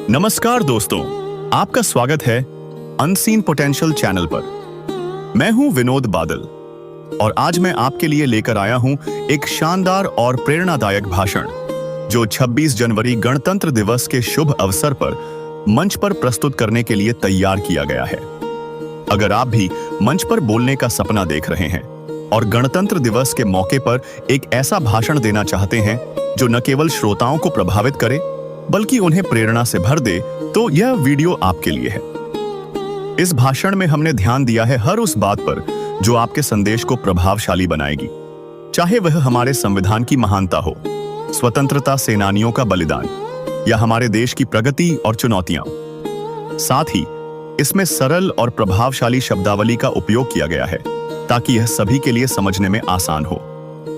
नमस्कार दोस्तों, आपका स्वागत है अनसीन पोटेंशियल चैनल पर। मैं हूं विनोद बादल और आज मैं आपके लिए लेकर आया हूं एक शानदार और प्रेरणादायक भाषण जो 26 जनवरी गणतंत्र दिवस के शुभ अवसर पर मंच पर प्रस्तुत करने के लिए तैयार किया गया है। अगर आप भी मंच पर बोलने का सपना देख रहे हैं और गणतंत्र दिवस के मौके पर एक ऐसा भाषण देना चाहते हैं जो न केवल श्रोताओं को प्रभावित करे बल्कि उन्हें प्रेरणा से भर दे, तो यह वीडियो आपके लिए है। इस भाषण में हमने ध्यान दिया है हर उस बात पर जो आपके संदेश को प्रभावशाली बनाएगी, चाहे वह हमारे संविधान की महानता हो, स्वतंत्रता सेनानियों का बलिदान या हमारे देश की प्रगति और चुनौतियां। साथ ही इसमें सरल और प्रभावशाली शब्दावली का उपयोग किया गया है ताकि यह सभी के लिए समझने में आसान हो।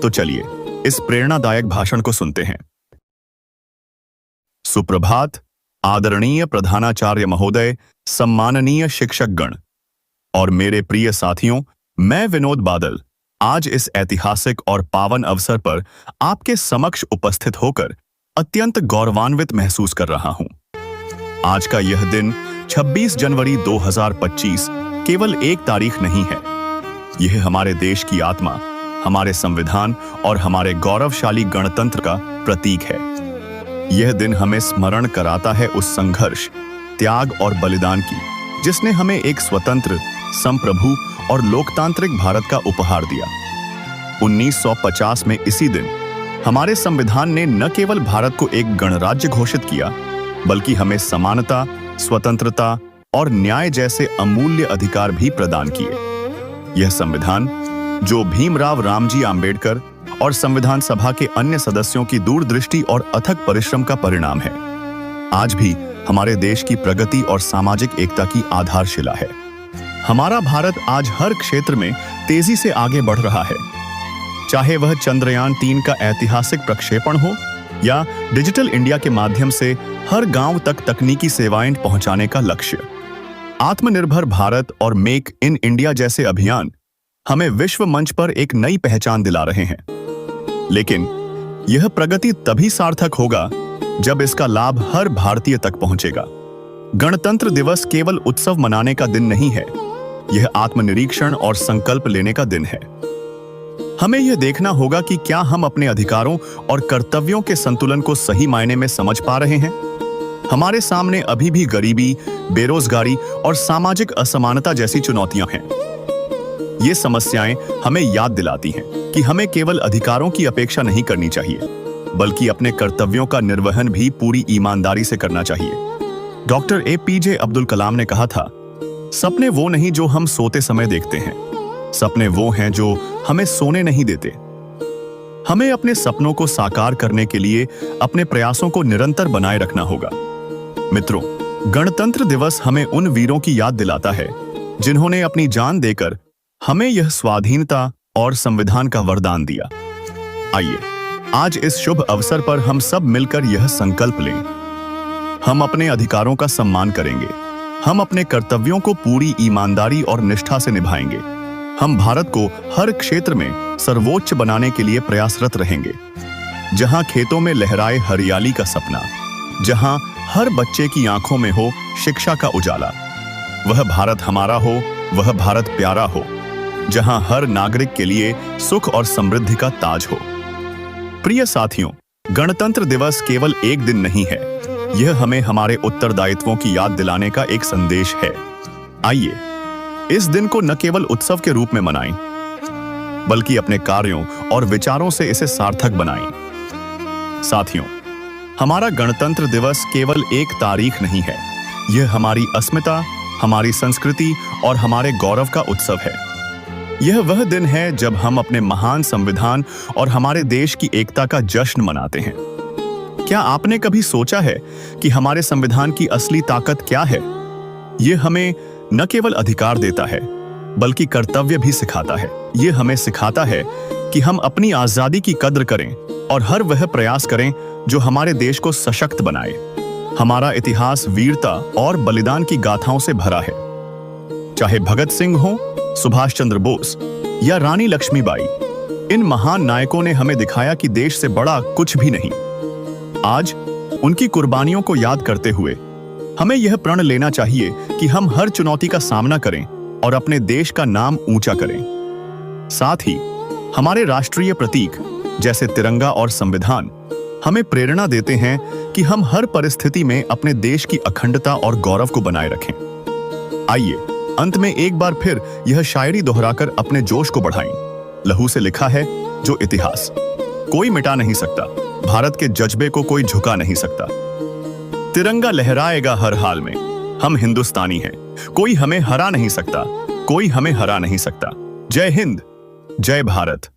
तो चलिए इस प्रेरणादायक भाषण को सुनते हैं। सुप्रभात, आदरणीय प्रधानाचार्य महोदय, सम्माननीय शिक्षकगण और मेरे प्रिय साथियों, मैं विनोद बादल आज इस ऐतिहासिक और पावन अवसर पर आपके समक्ष उपस्थित होकर अत्यंत गौरवान्वित महसूस कर रहा हूं। आज का यह दिन 26 जनवरी 2025 केवल एक तारीख नहीं है। यह हमारे देश की आत्मा, हमारे संविधान और हमारे गौरवशाली गणतंत्र का प्रतीक है। यह दिन हमें स्मरण कराता है उस संघर्ष, त्याग और बलिदान की जिसने हमें एक स्वतंत्र, संप्रभु और लोकतांत्रिक भारत का उपहार दिया। 1950 में इसी दिन हमारे संविधान ने न केवल भारत को एक गणराज्य घोषित किया बल्कि हमें समानता, स्वतंत्रता और न्याय जैसे अमूल्य अधिकार भी प्रदान किए। यह संविधान, जो भीमराव रामजी आंबेडकर और संविधान सभा के अन्य सदस्यों की दूरदृष्टि और अथक परिश्रम का परिणाम है, आज भी हमारे देश की प्रगति और सामाजिक एकता की आधारशिला है। हमारा भारत आज हर क्षेत्र में तेजी से आगे बढ़ रहा है, चाहे वह चंद्रयान 3 का ऐतिहासिक प्रक्षेपण हो या डिजिटल इंडिया के माध्यम से हर गांव तक तकनीकी सेवाएं पहुंचाने का लक्ष्य। आत्मनिर्भर भारत और मेक इन इंडिया जैसे अभियान हमें विश्व मंच पर एक नई पहचान दिला रहे हैं। लेकिन यह प्रगति तभी सार्थक होगा जब इसका लाभ हर भारतीय तक पहुंचेगा। गणतंत्र दिवस केवल उत्सव मनाने का दिन नहीं है, यह आत्मनिरीक्षण और संकल्प लेने का दिन है। हमें यह देखना होगा कि क्या हम अपने अधिकारों और कर्तव्यों के संतुलन को सही मायने में समझ पा रहे हैं। हमारे सामने अभी भी गरीबी, बेरोजगारी और सामाजिक असमानता जैसी चुनौतियां हैं। ये समस्याएं हमें याद दिलाती हैं कि हमें केवल अधिकारों की अपेक्षा नहीं करनी चाहिए बल्कि अपने कर्तव्यों का निर्वहन भी पूरी ईमानदारी से करना चाहिए। डॉक्टर APJ अब्दुल कलाम ने कहा था, सपने वो नहीं जो हम सोते समय देखते हैं, सपने वो हैं जो हमें सोने नहीं देते। हमें अपने सपनों को साकार करने के लिए अपने प्रयासों को निरंतर बनाए रखना होगा। मित्रों, गणतंत्र दिवस हमें उन वीरों की याद दिलाता है जिन्होंने अपनी जान देकर हमें यह स्वाधीनता और संविधान का वरदान दिया। आइए आज इस शुभ अवसर पर हम सब मिलकर यह संकल्प लें, हम अपने अधिकारों का सम्मान करेंगे, हम अपने कर्तव्यों को पूरी ईमानदारी और निष्ठा से निभाएंगे, हम भारत को हर क्षेत्र में सर्वोच्च बनाने के लिए प्रयासरत रहेंगे। जहां खेतों में लहराए हरियाली का सपना, जहां हर बच्चे की आंखों में हो शिक्षा का उजाला, वह भारत हमारा हो, वह भारत प्यारा हो, जहां हर नागरिक के लिए सुख और समृद्धि का ताज हो। प्रिय साथियों, गणतंत्र दिवस केवल एक दिन नहीं है, यह हमें हमारे उत्तरदायित्वों की याद दिलाने का एक संदेश है। आइए इस दिन को न केवल उत्सव के रूप में मनाएं, बल्कि अपने कार्यों और विचारों से इसे सार्थक बनाएं। साथियों, हमारा गणतंत्र दिवस केवल एक तारीख नहीं है, यह हमारी अस्मिता, हमारी संस्कृति और हमारे गौरव का उत्सव है। यह वह दिन है जब हम अपने महान संविधान और हमारे देश की एकता का जश्न मनाते हैं। क्या आपने कभी सोचा है कि हमारे संविधान की असली ताकत क्या है? यह हमें न केवल अधिकार देता है बल्कि कर्तव्य भी सिखाता है। यह हमें सिखाता है कि हम अपनी आजादी की कद्र करें और हर वह प्रयास करें जो हमारे देश को सशक्त बनाए। हमारा इतिहास वीरता और बलिदान की गाथाओं से भरा है। चाहे भगत सिंह हो, सुभाष चंद्र बोस या रानी लक्ष्मीबाई, इन महान नायकों ने हमें दिखाया कि देश से बड़ा कुछ भी नहीं। आज उनकी कुर्बानियों को याद करते हुए हमें यह प्रण लेना चाहिए कि हम हर चुनौती का सामना करें और अपने देश का नाम ऊंचा करें। साथ ही हमारे राष्ट्रीय प्रतीक जैसे तिरंगा और संविधान हमें प्रेरणा देते हैं कि हम हर परिस्थिति में अपने देश की अखंडता और गौरव को बनाए रखें। आइए अंत में एक बार फिर यह शायरी दोहराकर अपने जोश को बढ़ाएं। लहू से लिखा है जो इतिहास, कोई मिटा नहीं सकता, भारत के जज्बे को कोई झुका नहीं सकता। तिरंगा लहराएगा हर हाल में, हम हिंदुस्तानी हैं, कोई हमें हरा नहीं सकता, कोई हमें हरा नहीं सकता। जय हिंद, जय भारत।